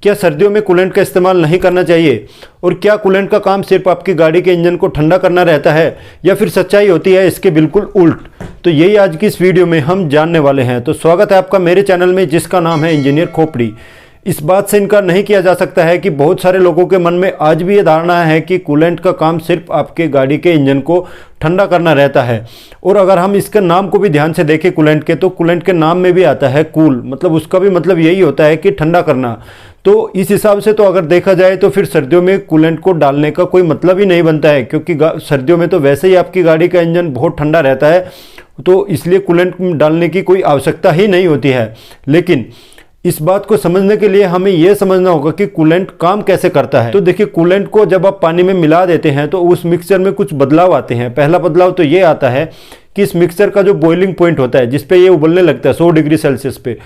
क्या सर्दियों में कूलेंट का इस्तेमाल नहीं करना चाहिए? और क्या कूलेंट का काम सिर्फ आपकी गाड़ी के इंजन को ठंडा करना रहता है या फिर सच्चाई होती है इसके बिल्कुल उल्ट? तो यही आज की इस वीडियो में हम जानने वाले हैं। तो स्वागत है आपका मेरे चैनल में जिसका नाम है इंजीनियर खोपड़ी। इस बात से इनकार नहीं किया जा सकता है कि बहुत सारे लोगों के मन में आज भी ये धारणा है कि कूलेंट का काम सिर्फ आपके गाड़ी के इंजन को ठंडा करना रहता है। और अगर हम इसके नाम को भी ध्यान से देखें कूलेंट के, तो कूलेंट के नाम में भी आता है कूल, मतलब उसका भी मतलब यही होता है कि ठंडा करना। तो इस हिसाब से तो अगर देखा जाए तो फिर सर्दियों में कूलेंट को डालने का कोई मतलब ही नहीं बनता है, क्योंकि सर्दियों में तो वैसे ही आपकी गाड़ी का इंजन बहुत ठंडा रहता है, तो इसलिए कूलेंट डालने की कोई आवश्यकता ही नहीं होती है। लेकिन इस बात को समझने के लिए हमें यह समझना होगा कि कूलेंट काम कैसे करता है। तो देखिए, कूलेंट को जब आप पानी में मिला देते हैं तो उस मिक्सचर में कुछ बदलाव आते हैं। पहला बदलाव तो ये आता है कि इस मिक्सचर का जो बॉइलिंग पॉइंट होता है, जिस पे ये उबलने लगता है 100 डिग्री सेल्सियस पे,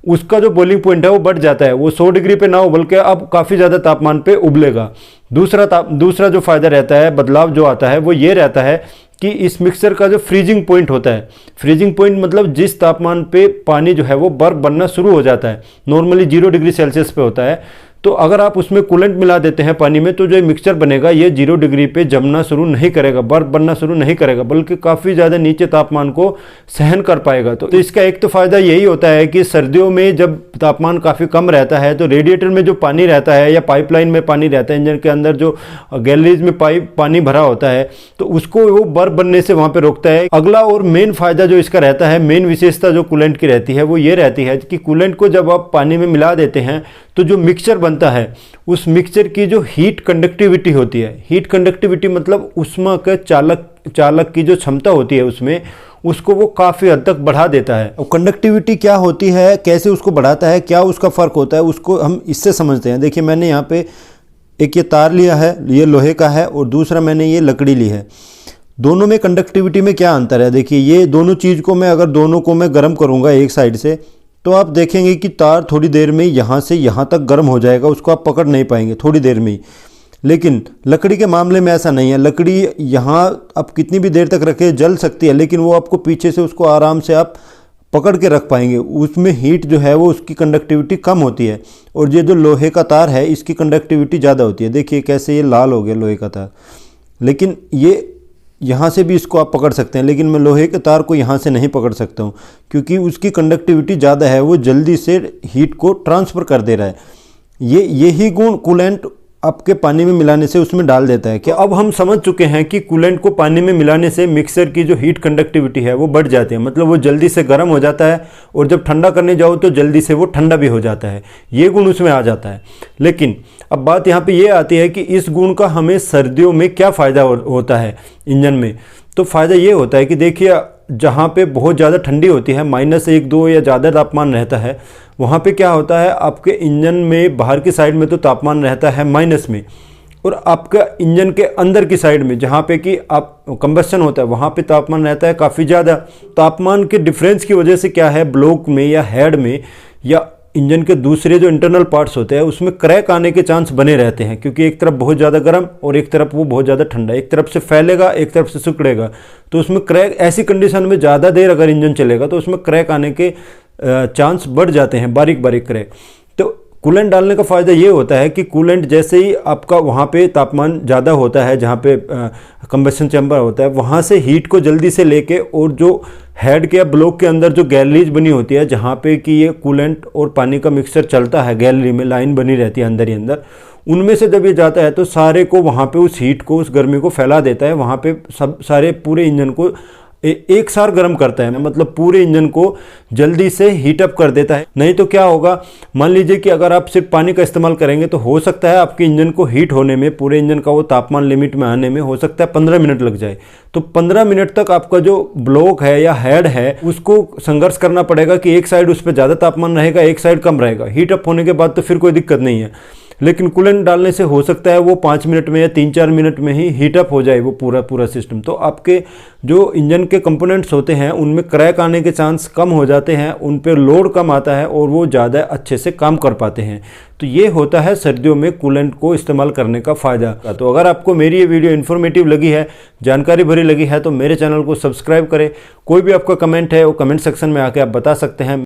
उसका जो बॉइलिंग पॉइंट है वो बढ़ जाता है। वो 100 डिग्री पे ना उबल के अब काफ़ी ज़्यादा तापमान पे उबलेगा। दूसरा जो फायदा रहता है, बदलाव जो आता है, वो ये रहता है कि इस मिक्सचर का जो फ्रीजिंग पॉइंट होता है, फ्रीजिंग पॉइंट मतलब जिस तापमान पे पानी जो है वो बर्फ बनना शुरू हो जाता है, नॉर्मली 0 डिग्री सेल्सियस पे होता है। तो अगर आप उसमें कूलेंट मिला देते हैं पानी में, तो जो मिक्सचर बनेगा ये 0 डिग्री पे जमना शुरू नहीं करेगा, बर्फ बनना शुरू नहीं करेगा, बल्कि काफ़ी ज़्यादा नीचे तापमान को सहन कर पाएगा। तो इसका एक तो फ़ायदा यही होता है कि सर्दियों में जब तापमान काफ़ी कम रहता है तो रेडिएटर में जो पानी रहता है या पाइपलाइन में पानी रहता है, इंजन के अंदर जो गैलरीज में पानी भरा होता है, तो उसको वो बर्फ बनने से वहाँ पर रोकता है। अगला और मेन फ़ायदा जो इसका रहता है, मेन विशेषता जो कूलेंट की रहती है वो ये रहती है कि कूलेंट को जब आप पानी में मिला देते हैं तो जो मिक्सचर बनता है उस मिक्सचर की जो हीट कंडक्टिविटी होती है, हीट कंडक्टिविटी मतलब ऊष्मा के चालक की जो क्षमता होती है उसमें, उसको वो काफ़ी हद तक बढ़ा देता है। और कंडक्टिविटी क्या होती है, कैसे उसको बढ़ाता है, क्या उसका फ़र्क होता है, उसको हम इससे समझते हैं। देखिए, मैंने यहाँ पे एक ये तार लिया है, ये लोहे का है, और दूसरा मैंने ये लकड़ी ली है। दोनों में कंडक्टिविटी में क्या अंतर है? देखिए, ये दोनों चीज़ को मैं अगर दोनों को मैं गर्म करूँगा एक साइड से, तो आप देखेंगे कि तार थोड़ी देर में यहाँ से यहाँ तक गर्म हो जाएगा, उसको आप पकड़ नहीं पाएंगे थोड़ी देर में ही। लेकिन लकड़ी के मामले में ऐसा नहीं है। लकड़ी यहाँ आप कितनी भी देर तक रखें जल सकती है, लेकिन वो आपको पीछे से उसको आराम से आप पकड़ के रख पाएंगे। उसमें हीट जो है वो उसकी कंडक्टिविटी कम होती है। और ये जो लोहे का तार है इसकी कंडक्टिविटी ज़्यादा होती है। देखिए कैसे ये लाल हो गया लोहे का तार, लेकिन ये यहाँ से भी इसको आप पकड़ सकते हैं, लेकिन मैं लोहे के तार को यहाँ से नहीं पकड़ सकता हूँ, क्योंकि उसकी कंडक्टिविटी ज़्यादा है, वो जल्दी से हीट को ट्रांसफ़र कर दे रहा है। यही गुण कूलेंट आपके पानी में मिलाने से उसमें डाल देता है। क्या अब हम समझ चुके हैं कि कूलेंट को पानी में मिलाने से मिक्सर की जो हीट कंडक्टिविटी है वो बढ़ जाती है, मतलब वो जल्दी से गर्म हो जाता है, और जब ठंडा करने जाओ तो जल्दी से वो ठंडा भी हो जाता है। ये गुण उसमें आ जाता है। लेकिन अब बात यहाँ पे ये आती है कि इस गुण का हमें सर्दियों में क्या फ़ायदा होता है इंजन में। तो फ़ायदा ये होता है कि देखिए, जहाँ पे बहुत ज़्यादा ठंडी होती है, -1, 2 या ज़्यादा तापमान रहता है, वहाँ पे क्या होता है, आपके इंजन में बाहर की साइड में तो तापमान रहता है माइनस में, और आपका इंजन के अंदर की साइड में जहाँ पे कि आप कंबस्शन होता है वहाँ पे तापमान रहता है काफ़ी ज़्यादा। तापमान के डिफरेंस की वजह से क्या है, ब्लॉक में या हेड में या इंजन के दूसरे जो इंटरनल पार्ट्स होते हैं उसमें क्रैक आने के चांस बने रहते हैं, क्योंकि एक तरफ बहुत ज़्यादा गर्म और एक तरफ वो बहुत ज़्यादा ठंडा, एक तरफ से फैलेगा एक तरफ से सिकुड़ेगा, तो उसमें क्रैक, ऐसी कंडीशन में ज़्यादा देर अगर इंजन चलेगा तो उसमें क्रैक आने के चांस बढ़ जाते हैं, बारीक बारीक क्रैक। तो कूलेंट डालने का फ़ायदा ये होता है कि कूलेंट जैसे ही आपका वहाँ पे तापमान ज़्यादा होता है, जहाँ पे कंबस्शन चैम्बर होता है, वहाँ से हीट को जल्दी से लेके, और जो हेड के या ब्लॉक के अंदर जो गैलरीज बनी होती है जहाँ पे कि ये कूलेंट और पानी का मिक्सचर चलता है, गैलरी में लाइन बनी रहती है अंदर ही अंदर, उनमें से जब ये जाता है तो सारे को वहाँ पे उस हीट को, उस गर्मी को फैला देता है। वहाँ पे सब सारे पूरे इंजन को एक सार गर्म करता है, मतलब पूरे इंजन को जल्दी से हीटअप कर देता है। नहीं तो क्या होगा, मान लीजिए कि अगर आप सिर्फ पानी का इस्तेमाल करेंगे तो हो सकता है आपके इंजन को हीट होने में, पूरे इंजन का वो तापमान लिमिट में आने में हो सकता है 15 मिनट लग जाए। तो 15 मिनट तक आपका जो ब्लॉक है या हेड है उसको संघर्ष करना पड़ेगा कि एक साइड उस पर ज़्यादा तापमान रहेगा, एक साइड कम रहेगा। हीटअप होने के बाद तो फिर कोई दिक्कत नहीं है, लेकिन कूलेंट डालने से हो सकता है वो 5 मिनट में या 3-4 मिनट में ही हीटअप हो जाए वो पूरा सिस्टम। तो आपके जो इंजन के कंपोनेंट्स होते हैं उनमें क्रैक आने के चांस कम हो जाते हैं, उन पर लोड कम आता है और वो ज़्यादा अच्छे से काम कर पाते हैं। तो ये होता है सर्दियों में कूलेंट को इस्तेमाल करने का फ़ायदा। तो अगर आपको मेरी ये वीडियो इन्फॉर्मेटिव लगी है, जानकारी भरी लगी है, तो मेरे चैनल को सब्सक्राइब करें। कोई भी आपका कमेंट है वो कमेंट सेक्शन में आके आप बता सकते हैं।